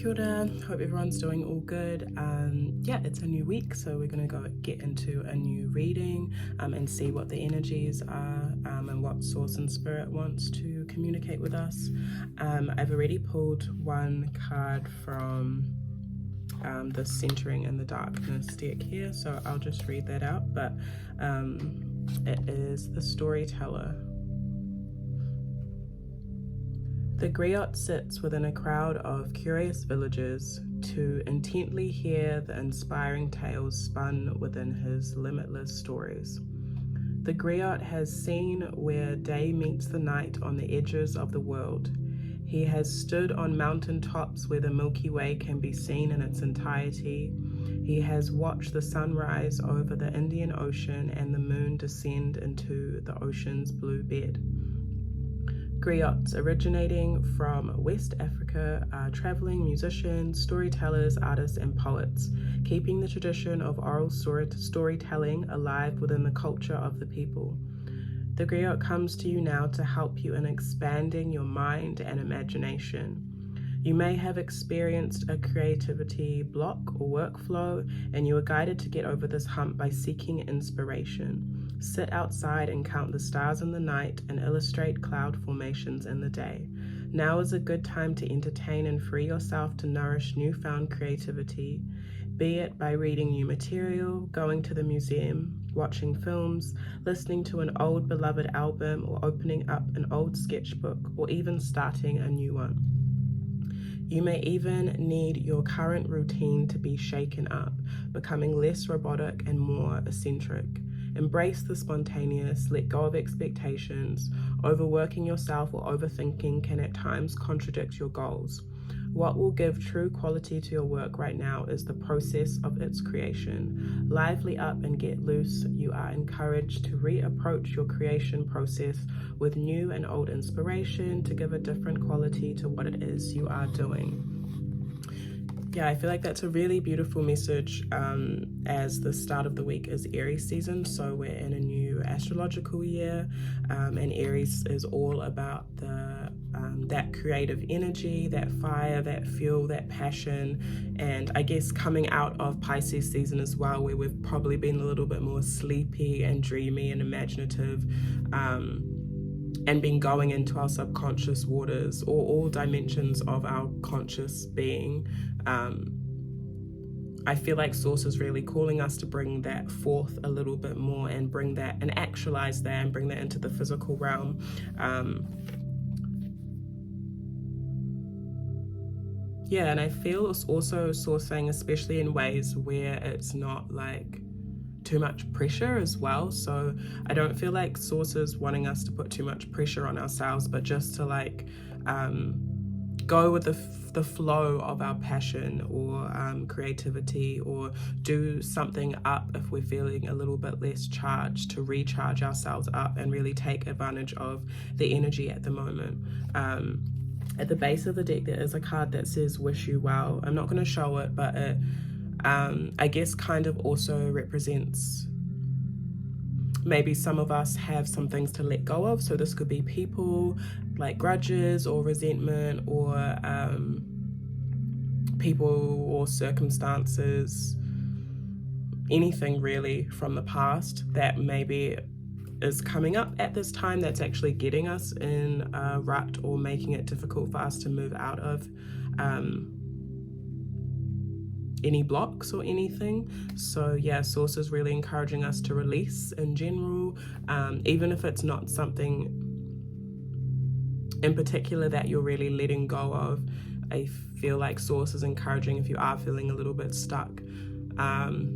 Kia ora, hope everyone's doing all good. Yeah, it's a new week, so we're going to go get into a new reading and see what the energies are and what Source and Spirit wants to communicate with us. I've already pulled one card from the Centering in the Darkness deck here, so I'll just read that out, but it is the Storyteller. The griot sits within a crowd of curious villagers to intently hear the inspiring tales spun within his limitless stories. The griot has seen where day meets the night on the edges of the world. He has stood on mountain tops where the Milky Way can be seen in its entirety. He has watched the sun rise over the Indian Ocean and the moon descend into the ocean's blue bed. Griots originating from West Africa are traveling musicians, storytellers, artists, and poets, keeping the tradition of oral storytelling alive within the culture of the people. The griot comes to you now to help you in expanding your mind and imagination. You may have experienced a creativity block or workflow, and you are guided to get over this hump by seeking inspiration. Sit outside and count the stars in the night and illustrate cloud formations in the day. Now is a good time to entertain and free yourself to nourish newfound creativity, be it by reading new material, going to the museum, watching films, listening to an old beloved album, or opening up an old sketchbook, or even starting a new one. You may even need your current routine to be shaken up, becoming less robotic and more eccentric. Embrace the spontaneous, let go of expectations. Overworking yourself or overthinking can at times contradict your goals. What will give true quality to your work right now is the process of its creation. Lively up and get loose. You are encouraged to reapproach your creation process with new and old inspiration to give a different quality to what it is you are doing. Yeah, I feel like that's a really beautiful message as the start of the week is Aries season. So we're in a new astrological year, and Aries is all about that creative energy, that fire, that fuel, that passion, and I guess coming out of Pisces season as well, where we've probably been a little bit more sleepy and dreamy and imaginative, and been going into our subconscious waters or all dimensions of our conscious being. I feel like Source is really calling us to bring that forth a little bit more and bring that and actualize that and bring that into the physical realm. Yeah, and I feel it's also sourcing, especially in ways where it's not like too much pressure as well. So I don't feel like Source is wanting us to put too much pressure on ourselves, but just to like go with the flow of our passion or creativity, or do something up if we're feeling a little bit less charged, to recharge ourselves up and really take advantage of the energy at the moment. At the base of the deck, there is a card that says wish you well. I'm not going to show it, but it I guess kind of also represents maybe some of us have some things to let go of. So this could be people, like grudges or resentment, or people or circumstances, anything really from the past that maybe is coming up at this time that's actually getting us in a rut or making it difficult for us to move out of any blocks or anything. So yeah, Source is really encouraging us to release in general, even if it's not something in particular that you're really letting go of. I feel like Source is encouraging, if you are feeling a little bit stuck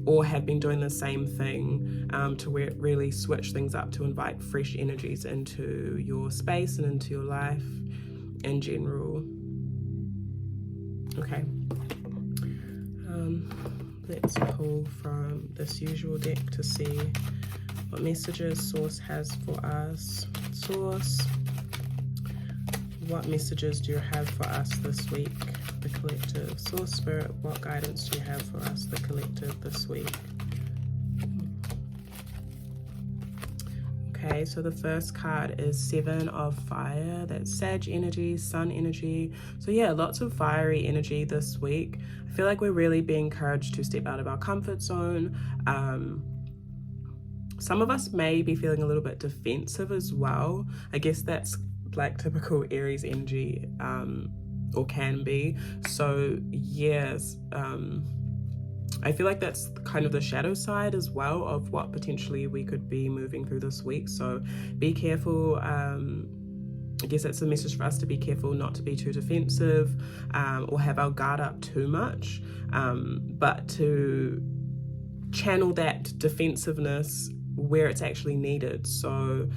or have been doing the same thing, to really switch things up, to invite fresh energies into your space and into your life in general. Okay. Let's pull from this usual deck to see what messages Source has for us. Source, what messages do you have for us this week, the collective? Source, Spirit, what guidance do you have for us, the collective, this week? Okay. Okay, so the first card is Seven of Fire. That's Sag energy, Sun energy. So yeah, lots of fiery energy this week. I feel like we're really being encouraged to step out of our comfort zone. Some of us may be feeling a little bit defensive as well. I guess that's like typical Aries energy, or can be. So yes, I feel like that's kind of the shadow side as well of what potentially we could be moving through this week. So be careful. I guess that's a message for us to be careful not to be too defensive, or have our guard up too much, but to channel that defensiveness where it's actually needed. So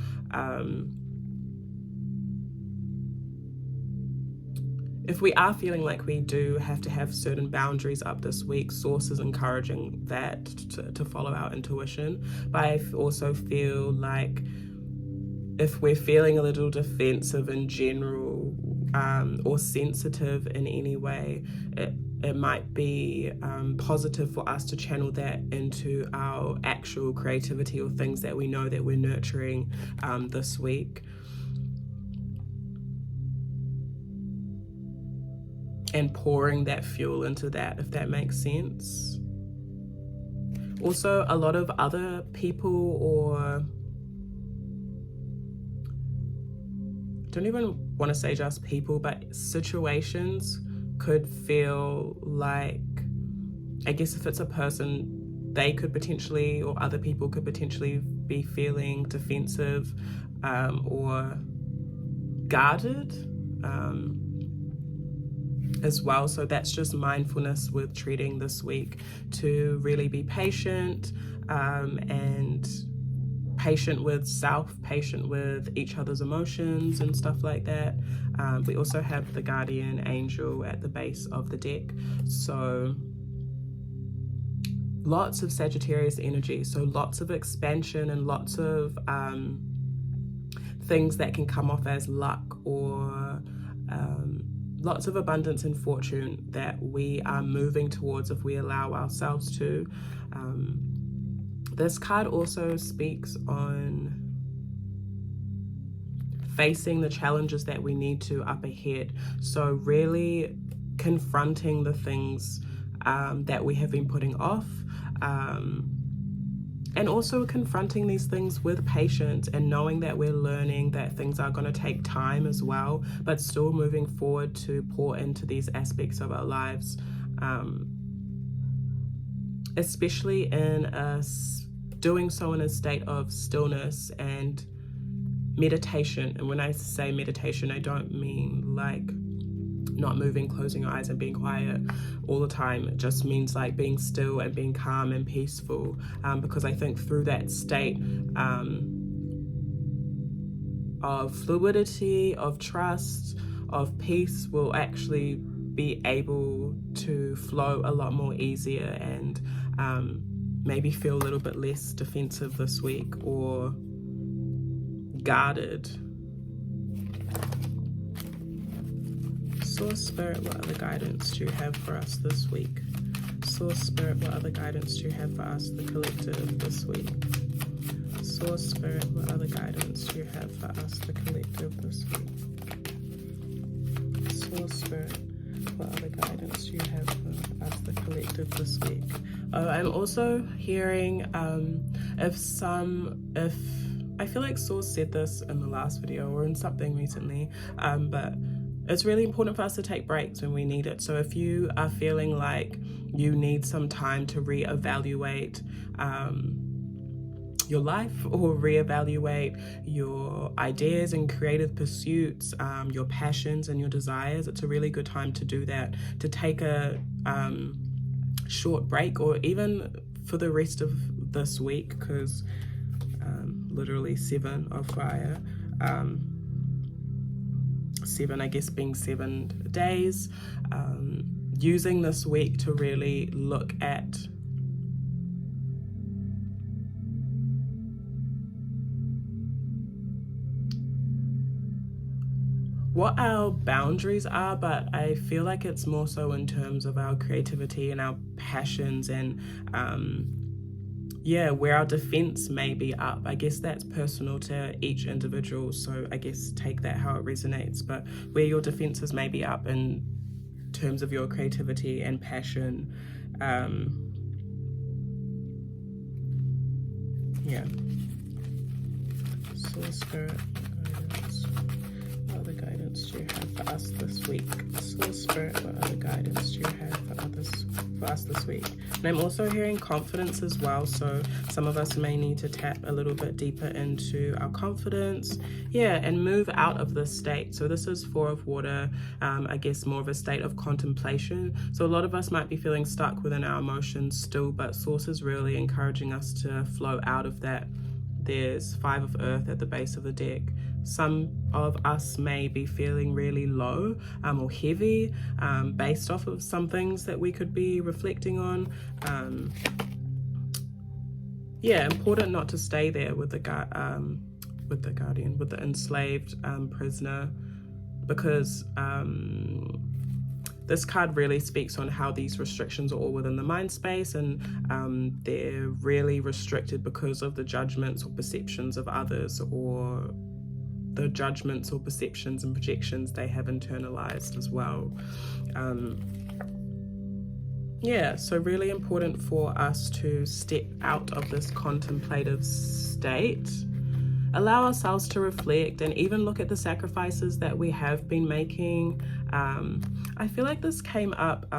if we are feeling like we do have to have certain boundaries up this week, Source is encouraging that to follow our intuition. But I also feel like if we're feeling a little defensive in general, or sensitive in any way, it might be positive for us to channel that into our actual creativity or things that we know that we're nurturing this week. And pouring that fuel into that, if that makes sense. Also, a lot of other people, or don't even want to say just people, but situations could feel like, I guess if it's a person, they could potentially, or other people could potentially be feeling defensive, or guarded, as well. So that's just mindfulness with treating this week, to really be patient, and patient with self, patient with each other's emotions and stuff like that. We also have the guardian angel at the base of the deck. So lots of Sagittarius energy. So lots of expansion and lots of things that can come off as luck, or lots of abundance and fortune that we are moving towards if we allow ourselves to. This card also speaks on facing the challenges that we need to up ahead. So really confronting the things that we have been putting off, and also confronting these things with patience, and knowing that we're learning that things are going to take time as well, but still moving forward to pour into these aspects of our lives, especially in doing so in a state of stillness and meditation. And when I say meditation, I don't mean like not moving, closing your eyes and being quiet all the time. It just means like being still and being calm and peaceful, because I think through that state of fluidity, of trust, of peace, we'll actually be able to flow a lot more easier, and maybe feel a little bit less defensive this week, or guarded. Source Spirit, what other guidance do you have for us this week? Source Spirit, what other guidance do you have for us, the collective, this week? Source Spirit, what other guidance do you have for us, the collective, this week? Source Spirit, what other guidance do you have for us, the collective, this week? I'm also hearing if I feel like Source said this in the last video or in something recently, but it's really important for us to take breaks when we need it. So if you are feeling like you need some time to reevaluate your life, or reevaluate your ideas and creative pursuits, your passions and your desires, it's a really good time to do that, to take a short break, or even for the rest of this week, because literally 7 of fire, 7 I guess being 7 days, using this week to really look at what our boundaries are, but I feel like it's more so in terms of our creativity and our passions, and yeah, where our defense may be up. I guess that's personal to each individual, so I guess take that how it resonates. But where your defenses may be up in terms of your creativity and passion, yeah. Source Spirit, guidance. What other guidance do you have for us this week? Source Spirit, what other guidance do you have for us this week? And I'm also hearing confidence as well, so some of us may need to tap a little bit deeper into our confidence, yeah, and move out of this state. So this is Four of Water, I guess more of a state of contemplation. So a lot of us might be feeling stuck within our emotions still, but Source is really encouraging us to flow out of that. There's Five of Earth at the base of the deck. Some of us may be feeling really low or heavy based off of some things that we could be reflecting on. Yeah, important not to stay there with the guardian, with the enslaved prisoner, because this card really speaks on how these restrictions are all within the mind space, and they're really restricted because of the judgments or perceptions of others, or the judgments or perceptions and projections they have internalized as well. Yeah, so really important for us to step out of this contemplative state, allow ourselves to reflect, and even look at the sacrifices that we have been making. I feel like this came up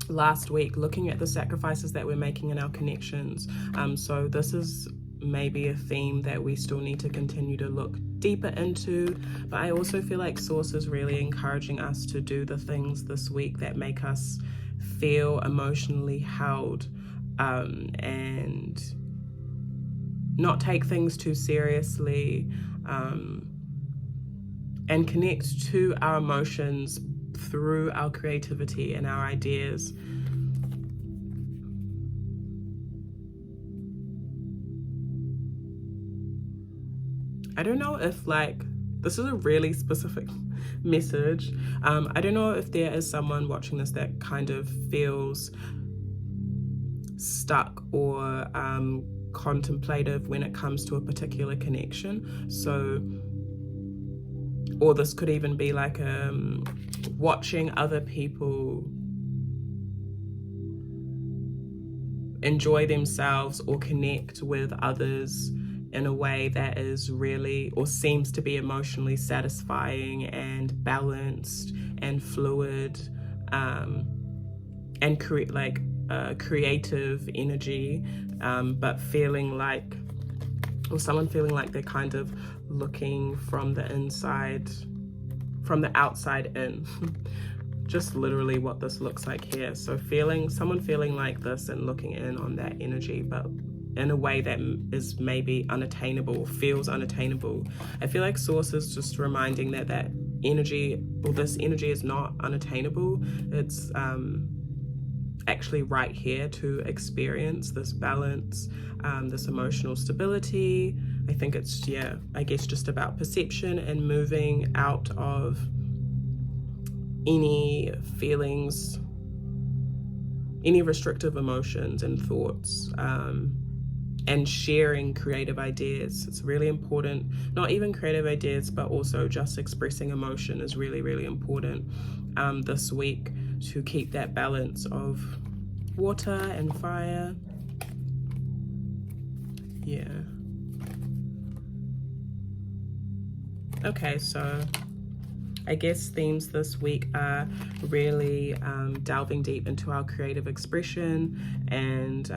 last week, looking at the sacrifices that we're making in our connections. So this is maybe a theme that we still need to continue to look deeper into, but I also feel like Source is really encouraging us to do the things this week that make us feel emotionally held, and not take things too seriously, and connect to our emotions through our creativity and our ideas. I don't know if this is a really specific message. I don't know if there is someone watching this that kind of feels stuck or contemplative when it comes to a particular connection. So, or this could even be like watching other people enjoy themselves or connect with others in a way that is really, or seems to be emotionally satisfying and balanced and fluid, and creative energy, but feeling like, or someone feeling like they're kind of looking from the inside, from the outside in. Just literally what this looks like here. So someone feeling like this and looking in on that energy, but in a way that is maybe unattainable, feels unattainable. I feel like Source is just reminding that energy, or this energy, is not unattainable. It's actually right here to experience this balance, this emotional stability. I think it's, yeah, I guess just about perception and moving out of any feelings, any restrictive emotions and thoughts, and sharing creative ideas. It's really important. Not even creative ideas, but also just expressing emotion is really, really important this week, to keep that balance of water and fire. Yeah. Okay, so I guess themes this week are really delving deep into our creative expression, and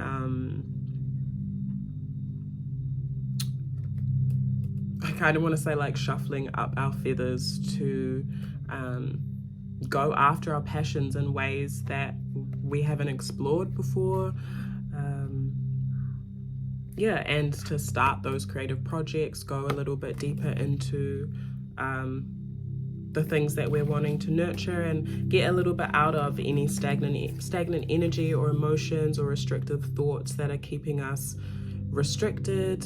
I kind of want to say like shuffling up our feathers to go after our passions in ways that we haven't explored before. Yeah, and to start those creative projects, go a little bit deeper into the things that we're wanting to nurture, and get a little bit out of any stagnant energy or emotions or restrictive thoughts that are keeping us restricted,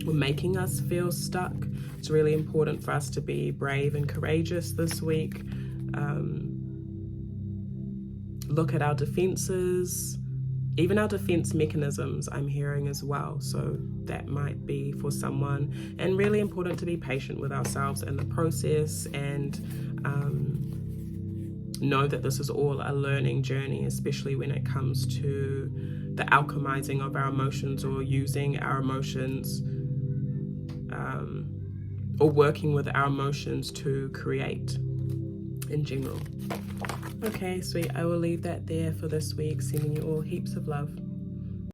or making us feel stuck. It's really important for us to be brave and courageous this week. Look at our defenses, even our defense mechanisms I'm hearing as well. So that might be for someone, and really important to be patient with ourselves in the process, and know that this is all a learning journey, especially when it comes to the alchemizing of our emotions, or using our emotions, or working with our emotions to create in general. Okay, sweet, I will leave that there for this week. Sending you all heaps of love.